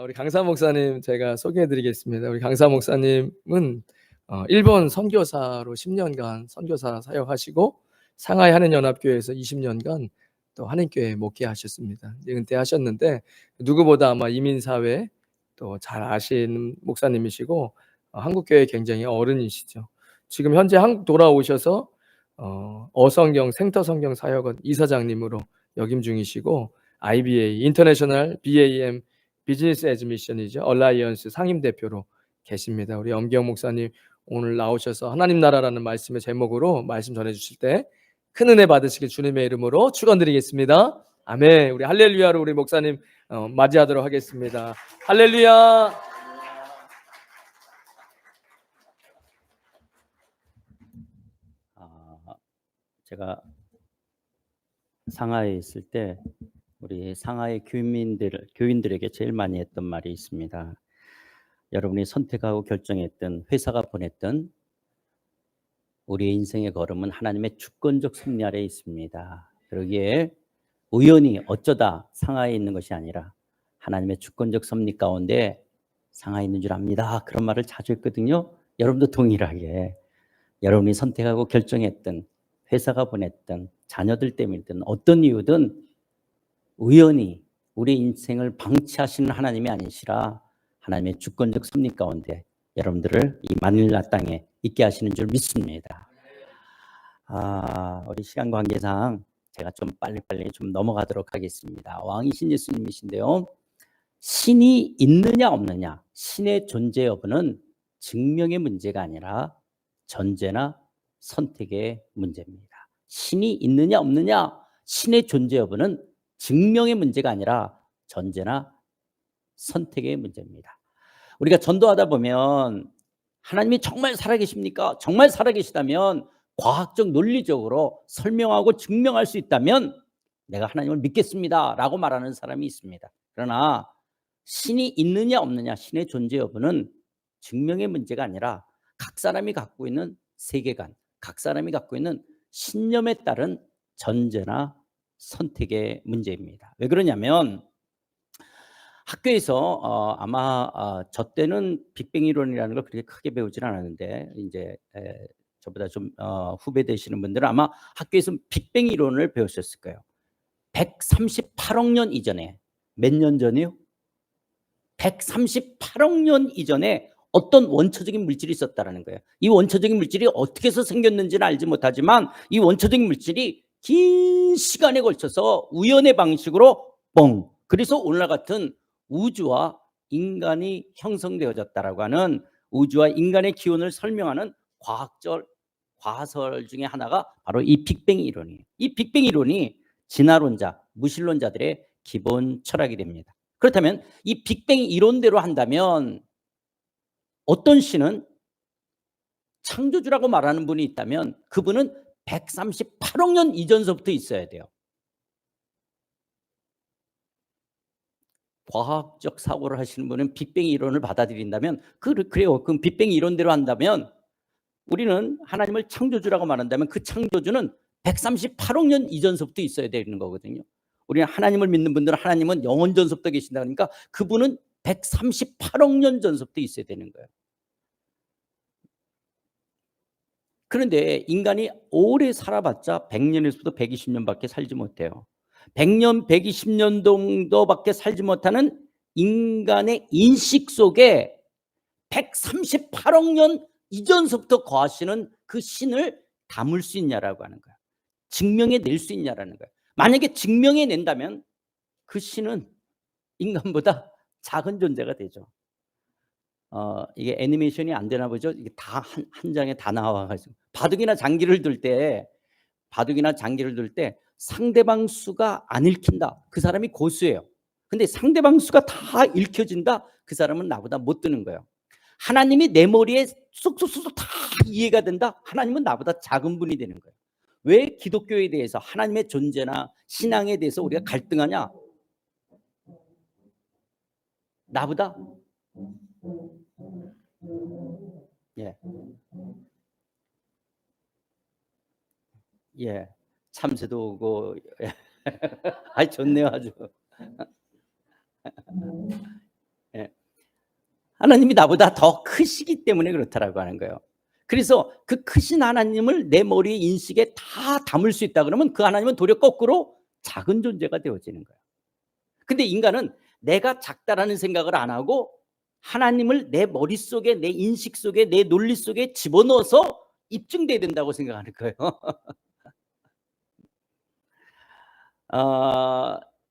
우리 강사 목사님 제가 소개해 드리겠습니다. 우리 강사 목사님은 일본 선교사로 10년간 선교사 사역하시고 상하이 한인연합교회에서 20년간 또 한인교회 목회하셨습니다. 이제 은퇴하셨는데 누구보다 아마 이민사회 또 잘 아시는 목사님이시고 한국교회 굉장히 어른이시죠. 지금 현재 한국 돌아오셔서 어성경 생터성경 사역원 이사장님으로 역임 중이시고 IBA 인터내셔널 BAM 비즈니스 에즈 미션이죠. 얼라이언스 상임대표로 계십니다. 우리 엄기영 목사님 오늘 나오셔서 하나님 나라라는 말씀의 제목으로 말씀 전해주실 때 큰 은혜 받으시길 주님의 이름으로 축원드리겠습니다. 아멘. 우리 할렐루야로 우리 목사님 맞이하도록 하겠습니다. 할렐루야. 제가 상하이에 있을 때 우리 상하이 교인들에게 제일 많이 했던 말이 있습니다. 여러분이 선택하고 결정했던 회사가 보냈던 우리의 인생의 걸음은 하나님의 주권적 섭리 아래에 있습니다. 그러기에 우연히 어쩌다 상하이에 있는 것이 아니라 하나님의 주권적 섭리 가운데 상하이에 있는 줄 압니다. 그런 말을 자주 했거든요. 여러분도 동일하게 여러분이 선택하고 결정했던 회사가 보냈던 자녀들 때문이든 어떤 이유든 우연히 우리 인생을 방치하시는 하나님이 아니시라 하나님의 주권적 섭리 가운데 여러분들을 이 마닐라 땅에 있게 하시는 줄 믿습니다. 우리 시간 관계상 제가 좀 빨리빨리 좀 넘어가도록 하겠습니다. 왕이신 예수님이신데요. 신이 있느냐 없느냐, 신의 존재 여부는 증명의 문제가 아니라 전제나 선택의 문제입니다. 신이 있느냐 없느냐, 신의 존재 여부는 증명의 문제가 아니라 전제나 선택의 문제입니다. 우리가 전도하다 보면 하나님이 정말 살아계십니까? 정말 살아계시다면 과학적 논리적으로 설명하고 증명할 수 있다면 내가 하나님을 믿겠습니다 라고 말하는 사람이 있습니다. 그러나 신이 있느냐 없느냐, 신의 존재 여부는 증명의 문제가 아니라 각 사람이 갖고 있는 세계관, 각 사람이 갖고 있는 신념에 따른 전제나 선택의 문제입니다. 왜 그러냐면 학교에서 아마 저 때는 빅뱅 이론이라는 걸 그렇게 크게 배우진 않았는데 이제 저보다 좀 후배 되시는 분들은 아마 학교에서 빅뱅 이론을 배우셨을 거예요. 138억 년 이전에, 몇 년 전이요? 138억 년 이전에 어떤 원초적인 물질이 있었다는 거예요. 이 원초적인 물질이 어떻게 해서 생겼는지는 알지 못하지만 이 원초적인 물질이 긴 시간에 걸쳐서 우연의 방식으로 그래서 오늘날 같은 우주와 인간이 형성되어졌다라고 하는 우주와 인간의 기원을 설명하는 과학적 과설 중에 하나가 바로 이 빅뱅 이론이에요. 이 빅뱅 이론이 진화론자, 무신론자들의 기본 철학이 됩니다. 그렇다면 이 빅뱅 이론대로 한다면 어떤 신은 창조주라고 말하는 분이 있다면 그분은 138억 년 이전서부터 있어야 돼요. 과학적 사고를 하시는 분은 빅뱅 이론을 받아들인다면 그래요. 그럼 빅뱅 이론대로 한다면 우리는 하나님을 창조주라고 말한다면 그 창조주는 138억 년 이전서부터 있어야 되는 거거든요. 우리는 하나님을 믿는 분들은 하나님은 영원 전서부터 계신다 그러니까 그분은 138억 년 전서부터 있어야 되는 거예요. 그런데 인간이 오래 살아봤자 100년에서부터 120년밖에 살지 못해요. 100년, 120년 정도밖에 살지 못하는 인간의 인식 속에 138억 년 이전서부터 거하시는 그 신을 담을 수 있냐라고 하는 거야. 증명해낼 수 있냐라는 거야. 만약에 증명해낸다면 그 신은 인간보다 작은 존재가 되죠. 이게 애니메이션이 안 되나 보죠. 이게 다 한 장에 다 나와가지고 바둑이나 장기를 둘 때 상대방 수가 안 읽힌다. 그 사람이 고수예요. 근데 상대방 수가 다 읽혀진다. 그 사람은 나보다 못 드는 거예요. 하나님이 내 머리에 쏙쏙쏙 다 이해가 된다. 하나님은 나보다 작은 분이 되는 거예요. 왜 기독교에 대해서 하나님의 존재나 신앙에 대해서 우리가 갈등하냐? 나보다 참새도 오고 좋네요 아주. 하나님이 나보다 더 크시기 때문에 그렇다라고 하는 거예요. 그래서 그 크신 하나님을 내 머리 인식에 다 담을 수 있다 그러면 그 하나님은 도리어 거꾸로 작은 존재가 되어지는 거예요. 근데 인간은 내가 작다라는 생각을 안 하고 하나님을 내 머릿속에, 내 인식 속에, 내 논리 속에 집어넣어서 입증돼야 된다고 생각하는 거예요.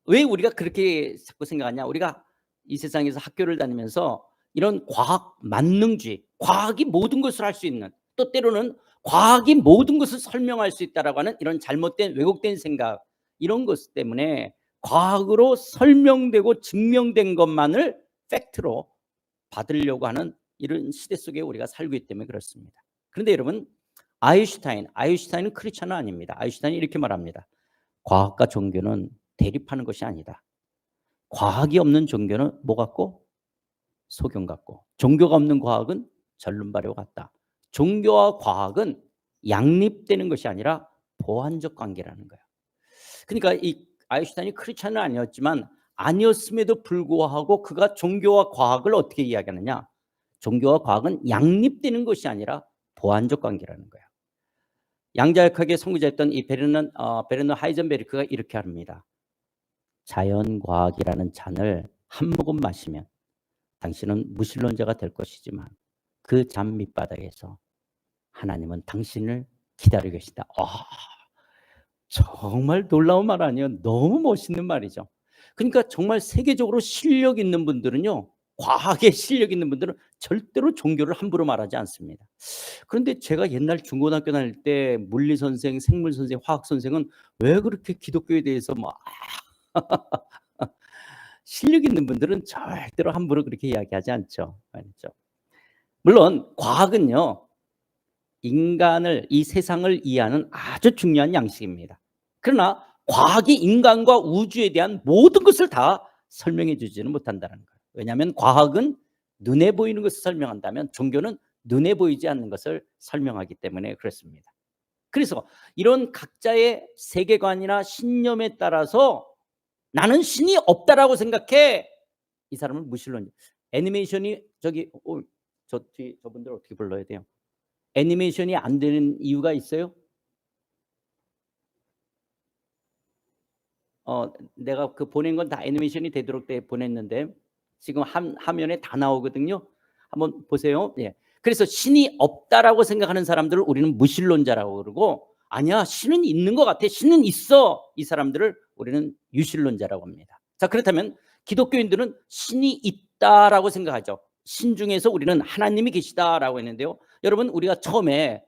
왜 우리가 그렇게 자꾸 생각하냐? 우리가 이 세상에서 학교를 다니면서 이런 과학 만능주의, 과학이 모든 것을 할 수 있는, 또 때로는 과학이 모든 것을 설명할 수 있다라고 하는 이런 잘못된 왜곡된 생각, 이런 것 때문에 과학으로 설명되고 증명된 것만을 팩트로 받으려고 하는 이런 시대 속에 우리가 살고 있기 때문에 그렇습니다. 그런데 여러분, 아인슈타인은 크리스천은 아닙니다. 아인슈타인이 이렇게 말합니다. 과학과 종교는 대립하는 것이 아니다. 과학이 없는 종교는 뭐 같고? 소경 같고, 종교가 없는 과학은 전륜발효 같다. 종교와 과학은 양립되는 것이 아니라 보완적 관계라는 거예요. 그러니까 이 아인슈타인이 크리스천은 아니었지만 아니었음에도 불구하고 그가 종교와 과학을 어떻게 이야기하느냐? 종교와 과학은 양립되는 것이 아니라 보완적 관계라는 거예요. 양자역학의 선구자였던 이 베르너 하이젠베르크가 이렇게 합니다. 자연과학이라는 잔을 한 모금 마시면 당신은 무신론자가 될 것이지만 그 잔 밑바닥에서 하나님은 당신을 기다리고 계신다. 정말 놀라운 말 아니에요? 너무 멋있는 말이죠. 그러니까 정말 세계적으로 실력 있는 분들은요, 과학에 실력 있는 분들은 절대로 종교를 함부로 말하지 않습니다. 그런데 제가 옛날 중고등학교 다닐 때 물리 선생, 생물 선생, 화학 선생은 왜 그렇게 기독교에 대해서 막 실력 있는 분들은 절대로 함부로 그렇게 이야기하지 않죠. 알죠? 물론 과학은요, 인간을, 이 세상을 이해하는 아주 중요한 양식입니다. 그러나 과학이 인간과 우주에 대한 모든 것을 다 설명해 주지는 못한다는 거예요. 왜냐하면 과학은 눈에 보이는 것을 설명한다면 종교는 눈에 보이지 않는 것을 설명하기 때문에 그렇습니다. 그래서 이런 각자의 세계관이나 신념에 따라서 나는 신이 없다라고 생각해, 이 사람은 무신론자. 애니메이션이 저분들 어떻게 불러야 돼요? 애니메이션이 안 되는 이유가 있어요? 내가 그 보낸 건 다 애니메이션이 되도록 보냈는데 지금 화면에 다 나오거든요. 한번 보세요. 예. 그래서 신이 없다라고 생각하는 사람들을 우리는 무신론자라고 그러고, 아니야, 신은 있는 것 같아, 신은 있어, 이 사람들을 우리는 유신론자라고 합니다. 자, 그렇다면 기독교인들은 신이 있다라고 생각하죠. 신 중에서 우리는 하나님이 계시다라고 했는데요. 여러분, 우리가 처음에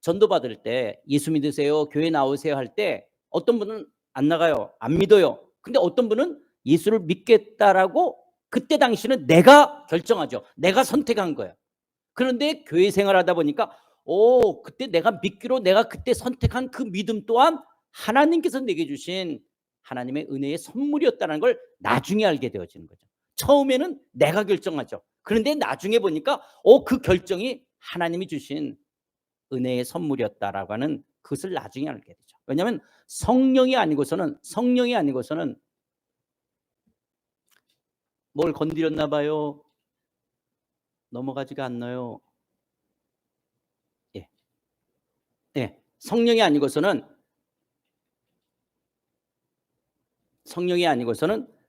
전도 받을 때 예수 믿으세요, 교회 나오세요 할 때 어떤 분은 안 나가요, 안 믿어요. 근데 어떤 분은 예수를 믿겠다라고 그때 당시는 내가 결정하죠. 내가 선택한 거예요. 그런데 교회 생활하다 보니까 그때 내가 믿기로 내가 그때 선택한 그 믿음 또한 하나님께서 내게 주신 하나님의 은혜의 선물이었다는 걸 나중에 알게 되어지는 거죠. 처음에는 내가 결정하죠. 그런데 나중에 보니까 그 결정이 하나님이 주신 은혜의 선물이었다라고 하는 그것을 나중에 알게 되죠. 왜냐하면 성령이 아니고서는 뭘 건드렸나 봐요. 넘어가지가 않나요? 예. 예. 성령이 아니고서는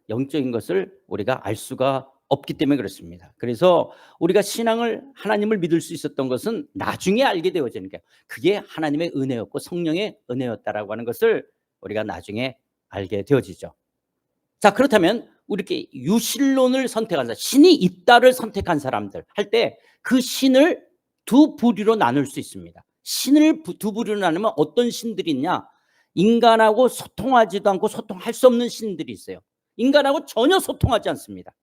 영적인 것을 우리가 알 수가 없기 때문에 그렇습니다. 그래서 우리가 신앙을, 하나님을 믿을 수 있었던 것은 나중에 알게 되어지는 거예요. 그게 하나님의 은혜였고 성령의 은혜였다라고 하는 것을 우리가 나중에 알게 되어지죠. 자, 그렇다면 이렇게 유신론을 선택한 사람, 신이 있다를 선택한 사람들 할 때 그 신을 두 부류로 나눌 수 있습니다. 신을 두 부류로 나누면 어떤 신들이 있냐? 인간하고 소통하지도 않고 소통할 수 없는 신들이 있어요. 인간하고 전혀 소통하지 않습니다.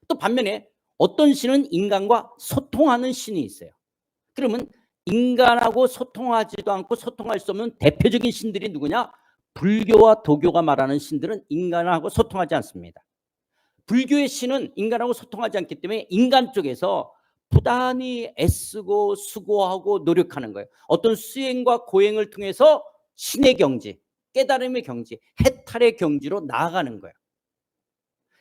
또 반면에 어떤 신은 인간과 소통하는 신이 있어요. 그러면 인간하고 소통하지도 않고 소통할 수 없는 대표적인 신들이 누구냐? 불교와 도교가 말하는 신들은 인간하고 소통하지 않습니다. 불교의 신은 인간하고 소통하지 않기 때문에 인간 쪽에서 부단히 애쓰고 수고하고 노력하는 거예요. 어떤 수행과 고행을 통해서 신의 경지, 깨달음의 경지, 해탈의 경지로 나아가는 거예요.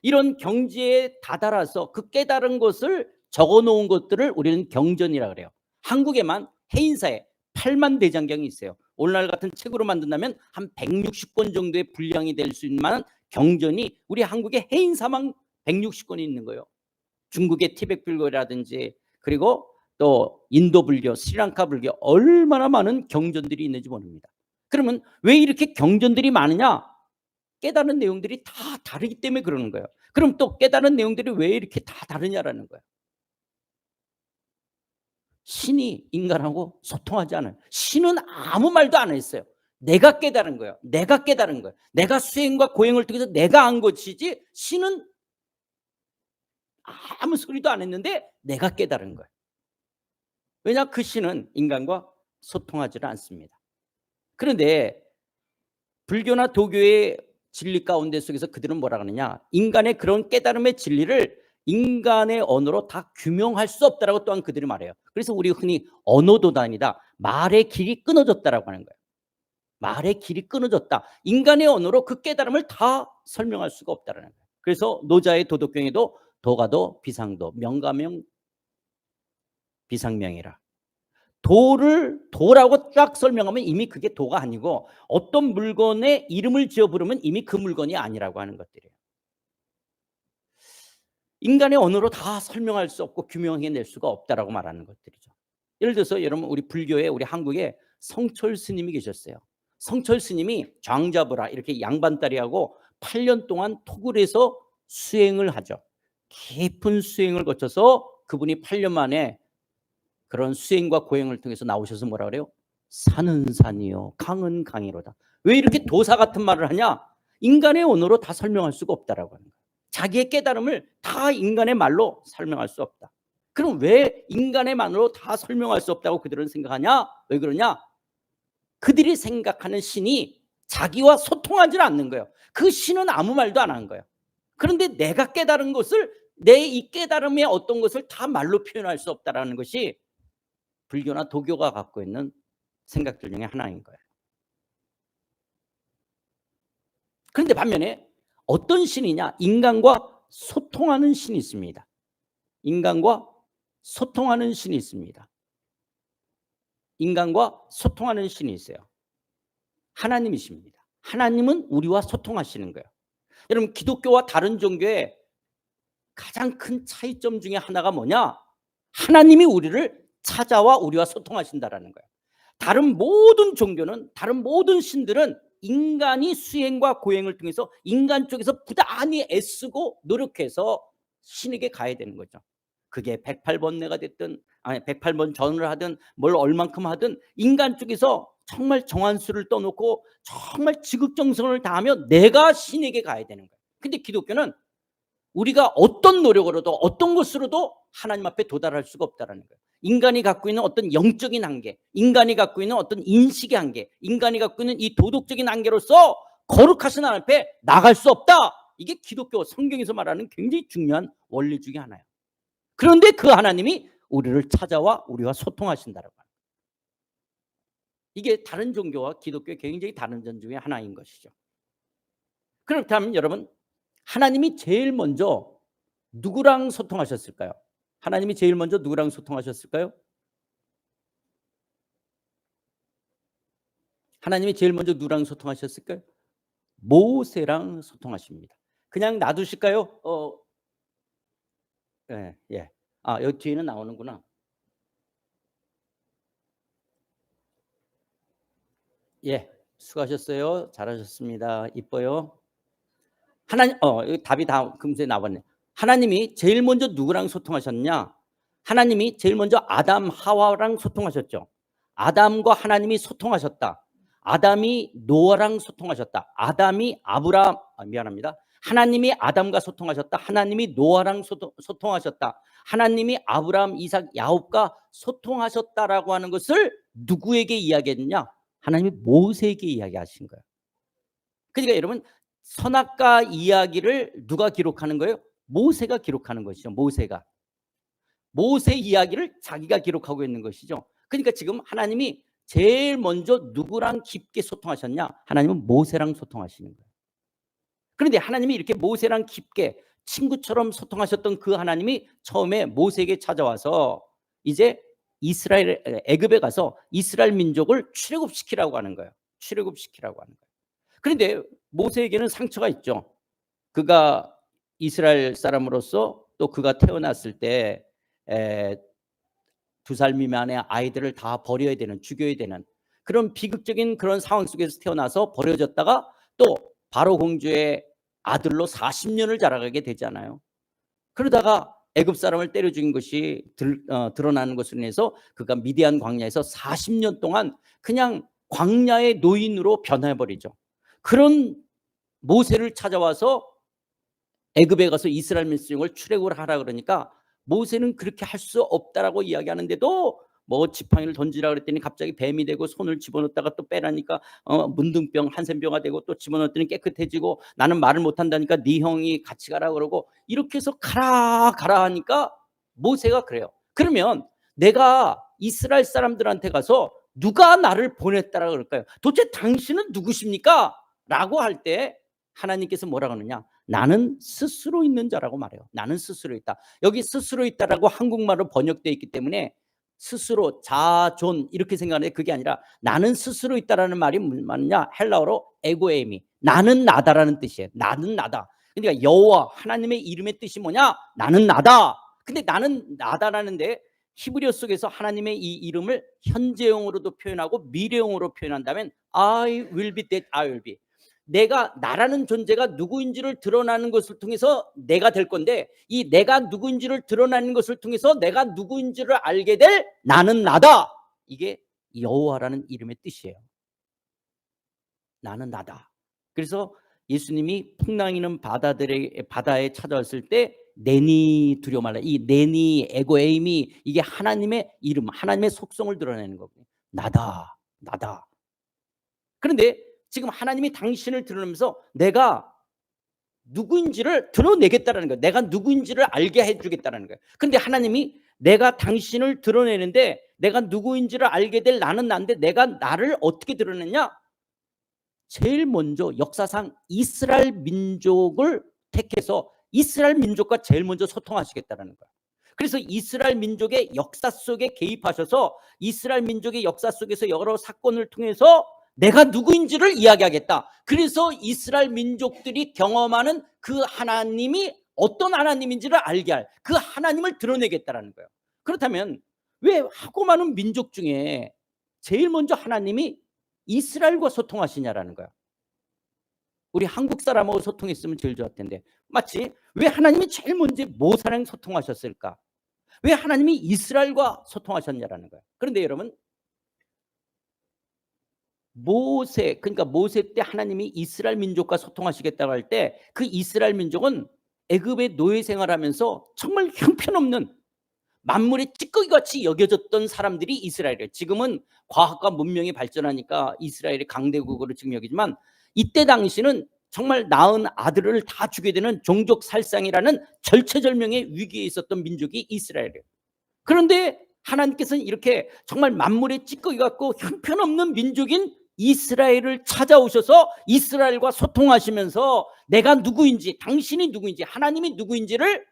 이런 경지에 다다라서 그 깨달은 것을 적어 놓은 것들을 우리는 경전이라 그래요. 한국에만 해인사에 8만 대장경이 있어요. 오늘날 같은 책으로 만든다면 한 160권 정도의 분량이 될 수 있는 만한 경전이 우리 한국에 해인사만 160권이 있는 거예요. 중국의 티베트 불교라든지 그리고 또 인도 불교, 스리랑카 불교 얼마나 많은 경전들이 있는지 모릅니다. 그러면 왜 이렇게 경전들이 많으냐? 깨달은 내용들이 다 다르기 때문에 그러는 거예요. 그럼 또 깨달은 내용들이 왜 이렇게 다 다르냐라는 거예요. 신이 인간하고 소통하지 않아요. 신은 아무 말도 안 했어요. 내가 깨달은 거예요. 내가 깨달은 거예요. 내가 수행과 고행을 통해서 내가 안 것이지, 신은 아무 소리도 안 했는데 내가 깨달은 거예요. 왜냐? 그 신은 인간과 소통하지를 않습니다. 그런데 불교나 도교의 진리 가운데 속에서 그들은 뭐라 그러느냐? 인간의 그런 깨달음의 진리를 인간의 언어로 다 규명할 수 없다라고 또한 그들이 말해요. 그래서 우리 흔히 언어도단이다, 말의 길이 끊어졌다라고 하는 거예요. 말의 길이 끊어졌다. 인간의 언어로 그 깨달음을 다 설명할 수가 없다라는 거예요. 그래서 노자의 도덕경에도 도가도 비상도, 명가명 비상명이라. 도라고 쫙 설명하면 이미 그게 도가 아니고 어떤 물건에 이름을 지어 부르면 이미 그 물건이 아니라고 하는 것들이에요. 인간의 언어로 다 설명할 수 없고 규명해낼 수가 없다라고 말하는 것들이죠. 예를 들어서 여러분, 우리 불교에, 우리 한국에 성철 스님이 계셨어요. 성철 스님이 장자부라 이렇게 양반다리하고 8년 동안 토굴에서 수행을 하죠. 깊은 수행을 거쳐서 그분이 8년 만에 그런 수행과 고행을 통해서 나오셔서 뭐라 그래요? 산은 산이요, 강은 강이로다. 왜 이렇게 도사 같은 말을 하냐? 인간의 언어로 다 설명할 수가 없다라고 하는 거예요. 자기의 깨달음을 다 인간의 말로 설명할 수 없다. 그럼 왜 인간의 말로 다 설명할 수 없다고 그들은 생각하냐? 왜 그러냐? 그들이 생각하는 신이 자기와 소통하지 않는 거예요. 그 신은 아무 말도 안 한 거예요. 그런데 내가 깨달은 것을, 내 이 깨달음의 어떤 것을 다 말로 표현할 수 없다라는 것이 불교나 도교가 갖고 있는 생각들 중에 하나인 거예요. 그런데 반면에 어떤 신이냐? 인간과 소통하는 신이 있습니다. 인간과 소통하는 신이 있습니다. 인간과 소통하는 신이 있어요. 하나님이십니다. 하나님은 우리와 소통하시는 거예요. 여러분, 기독교와 다른 종교의 가장 큰 차이점 중에 하나가 뭐냐? 하나님이 우리를 찾아와 우리와 소통하신다라는 거예요. 다른 모든 종교는, 다른 모든 신들은 인간이 수행과 고행을 통해서 인간 쪽에서 부단히 애쓰고 노력해서 신에게 가야 되는 거죠. 그게 108번뇌가 됐든, 아니 108번 전을 하든 뭘 얼만큼 하든 인간 쪽에서 정말 정한수를 떠놓고 정말 지극정성을 다하며 내가 신에게 가야 되는 거예요. 근데 기독교는 우리가 어떤 노력으로도 어떤 것으로도 하나님 앞에 도달할 수가 없다는 거예요. 인간이 갖고 있는 어떤 영적인 한계, 인간이 갖고 있는 어떤 인식의 한계, 인간이 갖고 있는 이 도덕적인 한계로서 거룩하신 하나님 앞에 나갈 수 없다. 이게 기독교 성경에서 말하는 굉장히 중요한 원리 중에 하나예요. 그런데 그 하나님이 우리를 찾아와 우리와 소통하신다라고 합니다. 이게 다른 종교와 기독교의 굉장히 다른 점 중에 하나인 것이죠. 그렇다면 여러분, 하나님이 제일 먼저 누구랑 소통하셨을까요? 하나님이 제일 먼저 누구랑 소통하셨을까요? 하나님이 제일 먼저 누구랑 소통하셨을까요? 모세랑 소통하십니다. 그냥 놔두실까요? 예, 예. 아, 여기 뒤에는 나오는구나. 예, 수고하셨어요. 잘하셨습니다. 이뻐요. 하나님, 여기 답이 다 금세 나왔네. 하나님이 제일 먼저 누구랑 소통하셨냐? 하나님이 제일 먼저 아담, 하와랑 소통하셨죠. 아담과 하나님이 소통하셨다. 아담이 노아랑 소통하셨다. 아담이 미안합니다. 하나님이 아담과 소통하셨다. 하나님이 노아랑 소통하셨다. 하나님이 아브라함, 이삭, 야곱과 소통하셨다라고 하는 것을 누구에게 이야기했느냐? 하나님이 모세에게 이야기하신 거예요. 그러니까 여러분, 선악과 이야기를 누가 기록하는 거예요? 모세가 기록하는 것이죠. 모세 이야기를 자기가 기록하고 있는 것이죠. 그러니까 지금 하나님이 제일 먼저 누구랑 깊게 소통하셨냐? 하나님은 모세랑 소통하시는 거예요. 그런데 하나님이 이렇게 모세랑 깊게 친구처럼 소통하셨던 그 하나님이 처음에 모세에게 찾아와서 이제 이스라엘 애굽에 가서 이스라엘 민족을 출애굽시키라고 하는 거예요. 출애굽시키라고 하는 거예요. 그런데 모세에게는 상처가 있죠. 그가 이스라엘 사람으로서 또 그가 태어났을 때 2살 미만의 아이들을 다 버려야 되는, 죽여야 되는 그런 비극적인 그런 상황 속에서 태어나서 버려졌다가 또 바로 공주의 아들로 40년을 자라가게 되잖아요. 그러다가 애굽 사람을 때려 죽인 것이 드러나는 것으로 인해서 그가 미디안 광야에서 40년 동안 그냥 광야의 노인으로 변해버리죠. 그런 모세를 찾아와서 애굽에 가서 이스라엘 민족을 출애굽을 하라 그러니까 모세는 그렇게 할 수 없다라고 이야기하는데도 뭐 지팡이를 던지라 그랬더니 갑자기 뱀이 되고 손을 집어넣었다가 또 빼라니까 문둥병 한센병화 되고 또 집어넣었더니 깨끗해지고 나는 말을 못한다니까 네 형이 같이 가라 그러고 이렇게 해서 가라 가라 하니까 모세가 그래요. 그러면 내가 이스라엘 사람들한테 가서 누가 나를 보냈다라 그럴까요? 도대체 당신은 누구십니까? 라고 할 때 하나님께서 뭐라 그러느냐? 나는 스스로 있는 자라고 말해요. 나는 스스로 있다. 여기 스스로 있다라고 한국말로 번역되어 있기 때문에 스스로 자존 이렇게 생각하는데 그게 아니라 나는 스스로 있다라는 말이 무슨 말이냐? 헬라어로 에고에미. 나는 나다라는 뜻이에요. 나는 나다. 그러니까 여호와 하나님의 이름의 뜻이 뭐냐? 나는 나다. 근데 나는 나다라는데 히브리어 속에서 하나님의 이 이름을 현재형으로도 표현하고 미래형으로 표현한다면 I will be that I will be. 내가 나라는 존재가 누구인지를 드러나는 것을 통해서 내가 될 건데 이 내가 누구인지를 드러나는 것을 통해서 내가 누구인지를 알게 될 나는 나다. 이게 여호와라는 이름의 뜻이에요. 나는 나다. 그래서 예수님이 풍랑이는 바다에 찾아왔을 때 내니 두려워 말라. 이 내니 에고에임이 이게 하나님의 이름, 하나님의 속성을 드러내는 거거든요. 나다, 나다. 그런데 지금 하나님이 당신을 드러내면서 내가 누구인지를 드러내겠다는 거예요. 내가 누구인지를 알게 해주겠다는 거예요. 그런데 하나님이 내가 당신을 드러내는데 내가 누구인지를 알게 될 나는 나인데 내가 나를 어떻게 드러내냐? 제일 먼저 역사상 이스라엘 민족을 택해서 이스라엘 민족과 제일 먼저 소통하시겠다는 거예요. 그래서 이스라엘 민족의 역사 속에 개입하셔서 이스라엘 민족의 역사 속에서 여러 사건을 통해서 내가 누구인지를 이야기하겠다. 그래서 이스라엘 민족들이 경험하는 그 하나님이 어떤 하나님인지를 알게 할 그 하나님을 드러내겠다는 거예요. 그렇다면 왜 하고 많은 민족 중에 제일 먼저 하나님이 이스라엘과 소통하시냐라는 거예요. 우리 한국 사람하고 소통했으면 제일 좋을 텐데 마치 왜 하나님이 제일 먼저 모세랑 소통하셨을까? 왜 하나님이 이스라엘과 소통하셨냐라는 거예요. 그런데 여러분 그러니까 모세 때 하나님이 이스라엘 민족과 소통하시겠다고 할 때 그 이스라엘 민족은 애굽의 노예 생활하면서 정말 형편없는 만물의 찌꺼기같이 여겨졌던 사람들이 이스라엘이에요. 지금은 과학과 문명이 발전하니까 이스라엘의 강대국으로 지금 여기지만 이때 당시는 정말 낳은 아들을 다 죽게 되는 종족 살상이라는 절체절명의 위기에 있었던 민족이 이스라엘이에요. 그런데 하나님께서는 이렇게 정말 만물의 찌꺼기 같고 형편없는 민족인 이스라엘을 찾아오셔서 이스라엘과 소통하시면서 내가 누구인지 당신이 누구인지 하나님이 누구인지를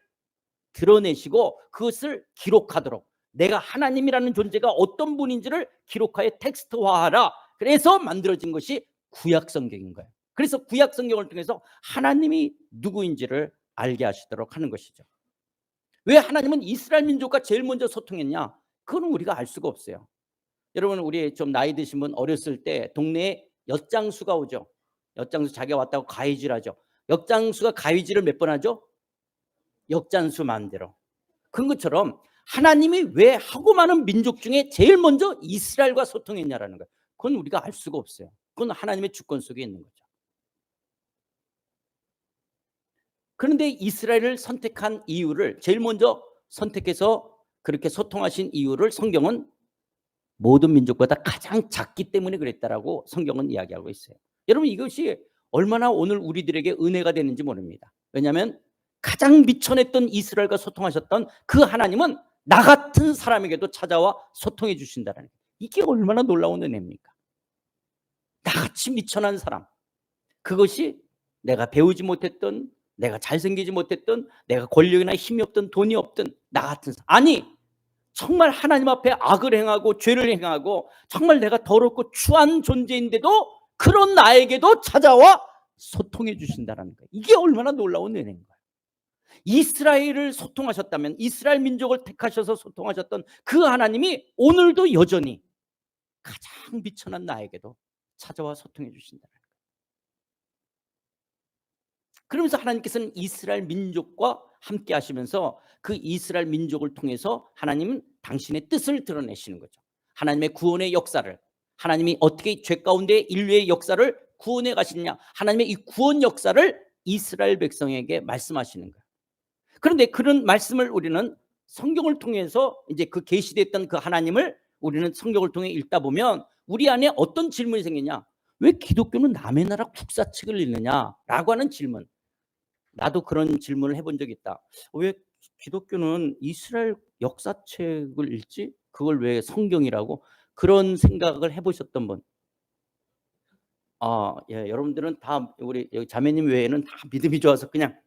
드러내시고 그것을 기록하도록 내가 하나님이라는 존재가 어떤 분인지를 기록하여 텍스트화하라. 그래서 만들어진 것이 구약 성경인 거예요. 그래서 구약 성경을 통해서 하나님이 누구인지를 알게 하시도록 하는 것이죠. 왜 하나님은 이스라엘 민족과 제일 먼저 소통했냐? 그건 우리가 알 수가 없어요. 여러분 우리 좀 나이 드신 분 어렸을 때 동네에 엿장수가 오죠. 엿장수 자기가 왔다고 가위질하죠. 엿장수가 가위질을 몇 번 하죠? 역장수 마음대로. 그런 것처럼 하나님이 왜 하고 많은 민족 중에 제일 먼저 이스라엘과 소통했냐라는 거예요. 그건 우리가 알 수가 없어요. 그건 하나님의 주권 속에 있는 거죠. 그런데 이스라엘을 선택한 이유를 제일 먼저 선택해서 그렇게 소통하신 이유를 성경은 모든 민족보다 가장 작기 때문에 그랬다라고 성경은 이야기하고 있어요. 여러분 이것이 얼마나 오늘 우리들에게 은혜가 되는지 모릅니다. 왜냐하면 가장 미천했던 이스라엘과 소통하셨던 그 하나님은 나 같은 사람에게도 찾아와 소통해 주신다는 거예요. 이게 얼마나 놀라운 은혜입니까? 나같이 미천한 사람, 그것이 내가 배우지 못했던 내가 잘생기지 못했든, 내가 권력이나 힘이 없든, 돈이 없든, 나 같은 사람. 아니, 정말 하나님 앞에 악을 행하고 죄를 행하고 정말 내가 더럽고 추한 존재인데도 그런 나에게도 찾아와 소통해 주신다는 거예요. 이게 얼마나 놀라운 은혜인 거예요. 이스라엘을 소통하셨다면, 이스라엘 민족을 택하셔서 소통하셨던 그 하나님이 오늘도 여전히 가장 비천한 나에게도 찾아와 소통해 주신다는 거예요. 그러면서 하나님께서는 이스라엘 민족과 함께 하시면서 그 이스라엘 민족을 통해서 하나님은 당신의 뜻을 드러내시는 거죠. 하나님의 구원의 역사를, 하나님이 어떻게 죄 가운데 인류의 역사를 구원해 가시느냐, 하나님의 이 구원 역사를 이스라엘 백성에게 말씀하시는 거예요. 그런데 그런 말씀을 우리는 성경을 통해서 이제 그 계시됐던 그 하나님을 우리는 성경을 통해 읽다 보면 우리 안에 어떤 질문이 생기냐, 왜 기독교는 남의 나라 국사책을 읽느냐라고 하는 질문. 나도 그런 질문을 해본 적이 있다. 왜 기독교는 이스라엘 역사책을 읽지? 그걸 왜 성경이라고? 그런 생각을 해보셨던 분? 예, 여러분들은 다 우리 여기 자매님 외에는 다 믿음이 좋아서 그냥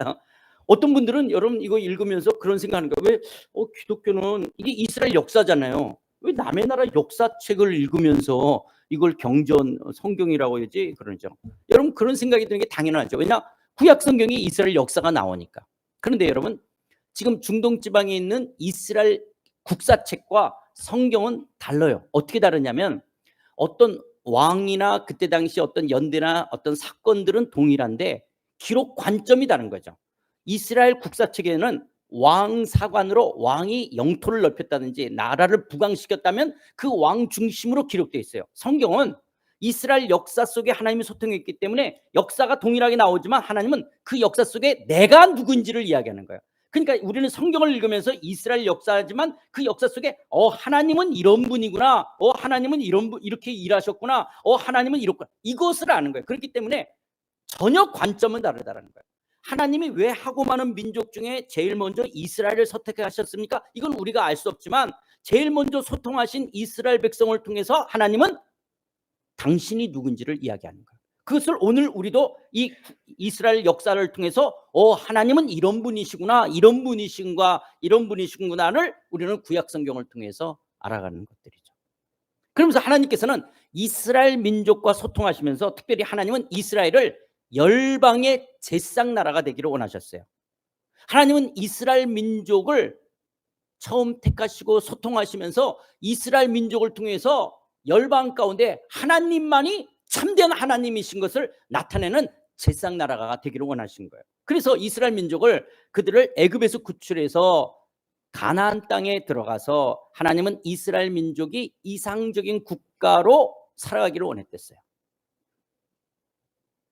어떤 분들은 여러분 이거 읽으면서 그런 생각하는 거예요. 왜 기독교는 이게 이스라엘 역사잖아요. 왜 남의 나라 역사책을 읽으면서 이걸 경전 성경이라고 해야지 그러죠. 여러분 그런 생각이 드는 게 당연하죠. 왜냐? 구약 성경이 이스라엘 역사가 나오니까. 그런데 여러분 지금 중동 지방에 있는 이스라엘 국사책과 성경은 달라요. 어떻게 다르냐면 어떤 왕이나 그때 당시 어떤 연대나 어떤 사건들은 동일한데 기록 관점이 다른 거죠. 이스라엘 국사책에는 왕 사관으로 왕이 영토를 넓혔다든지 나라를 부강시켰다면 그 왕 중심으로 기록되어 있어요. 성경은 이스라엘 역사 속에 하나님이 소통했기 때문에 역사가 동일하게 나오지만 하나님은 그 역사 속에 내가 누군지를 이야기하는 거예요. 그러니까 우리는 성경을 읽으면서 이스라엘 역사지만 그 역사 속에 하나님은 이런 분이구나, 하나님은 이렇게 일하셨구나, 하나님은 이렇구나, 이것을 아는 거예요. 그렇기 때문에 전혀 관점은 다르다는 거예요. 하나님이 왜 하고 많은 민족 중에 제일 먼저 이스라엘을 선택하셨습니까? 이건 우리가 알 수 없지만 제일 먼저 소통하신 이스라엘 백성을 통해서 하나님은 당신이 누군지를 이야기하는 거예요. 그것을 오늘 우리도 이 이스라엘 역사를 통해서 하나님은 이런 분이시구나, 이런 분이신가, 이런 분이시구나를 우리는 구약 성경을 통해서 알아가는 것들이죠. 그러면서 하나님께서는 이스라엘 민족과 소통하시면서 특별히 하나님은 이스라엘을 열방의 제상 나라가 되기를 원하셨어요. 하나님은 이스라엘 민족을 처음 택하시고 소통하시면서 이스라엘 민족을 통해서 열방 가운데 하나님만이 참된 하나님이신 것을 나타내는 제상 나라가 되기를 원하신 거예요. 그래서 이스라엘 민족을 그들을 애굽에서 구출해서 가나안 땅에 들어가서 하나님은 이스라엘 민족이 이상적인 국가로 살아가기를 원했댔어요.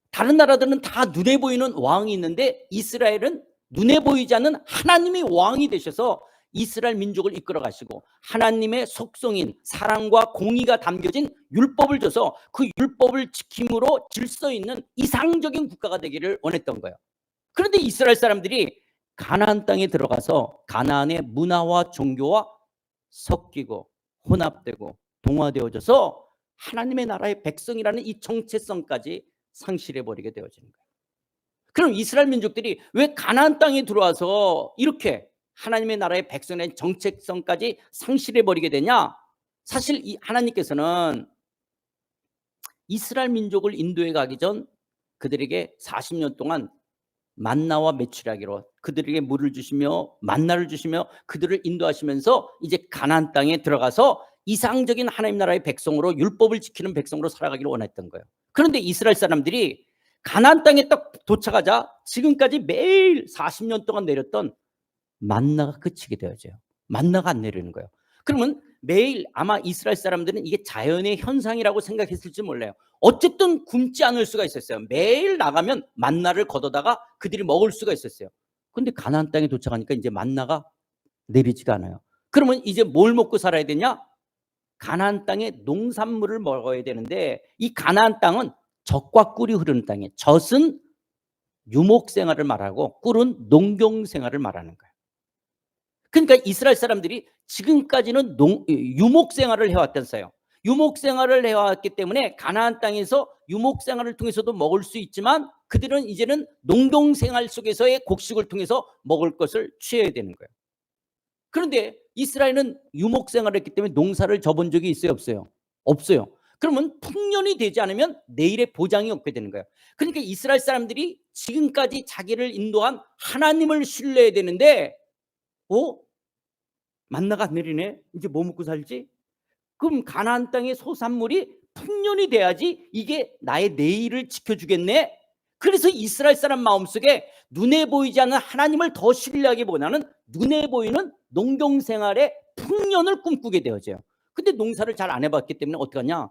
다른 나라들은 다 눈에 보이는 왕이 있는데 이스라엘은 눈에 보이지 않는 하나님이 왕이 되셔서 이스라엘 민족을 이끌어 가시고 하나님의 속성인 사랑과 공의가 담겨진 율법을 줘서 그 율법을 지킴으로 질서 있는 이상적인 국가가 되기를 원했던 거예요. 그런데 이스라엘 사람들이 가나안 땅에 들어가서 가나안의 문화와 종교와 섞이고 혼합되고 동화되어져서 하나님의 나라의 백성이라는 이 정체성까지 상실해버리게 되어지는 거예요. 그럼 이스라엘 민족들이 왜 가나안 땅에 들어와서 이렇게 하나님의 나라의 백성의 정체성까지 상실해버리게 되냐? 사실 이 하나님께서는 이스라엘 민족을 인도해 가기 전 그들에게 40년 동안 만나와 메추라기로 그들에게 물을 주시며 만나를 주시며 그들을 인도하시면서 이제 가나안 땅에 들어가서 이상적인 하나님 나라의 백성으로 율법을 지키는 백성으로 살아가기를 원했던 거예요. 그런데 이스라엘 사람들이 가나안 땅에 딱 도착하자 지금까지 매일 40년 동안 내렸던 만나가 그치게 되어져요. 만나가 안 내리는 거예요. 그러면 매일 아마 이스라엘 사람들은 이게 자연의 현상이라고 생각했을지 몰라요. 어쨌든 굶지 않을 수가 있었어요. 매일 나가면 만나를 걷어다가 그들이 먹을 수가 있었어요. 그런데 가나안 땅에 도착하니까 이제 만나가 내리지가 않아요. 그러면 이제 뭘 먹고 살아야 되냐? 가나안 땅에 농산물을 먹어야 되는데 이 가나안 땅은 젖과 꿀이 흐르는 땅이에요. 젖은 유목 생활을 말하고 꿀은 농경 생활을 말하는 거예요. 그러니까 이스라엘 사람들이 지금까지는 유목 생활을 해왔다면서요. 유목 생활을 해왔기 때문에 가나안 땅에서 유목 생활을 통해서도 먹을 수 있지만 그들은 이제는 농경 생활 속에서의 곡식을 통해서 먹을 것을 취해야 되는 거예요. 그런데 이스라엘은 유목 생활을 했기 때문에 농사를 져본 적이 있어요, 없어요? 없어요. 그러면 풍년이 되지 않으면 내일의 보장이 없게 되는 거예요. 그러니까 이스라엘 사람들이 지금까지 자기를 인도한 하나님을 신뢰해야 되는데 만나가 안 내리네. 이제 뭐 먹고 살지? 그럼 가나안 땅의 소산물이 풍년이 돼야지 이게 나의 내일을 지켜주겠네. 그래서 이스라엘 사람 마음속에 눈에 보이지 않는 하나님을 더 신뢰하기보다는 눈에 보이는 농경생활의 풍년을 꿈꾸게 되어져요. 근데 농사를 잘 안 해봤기 때문에 어떻게 하냐,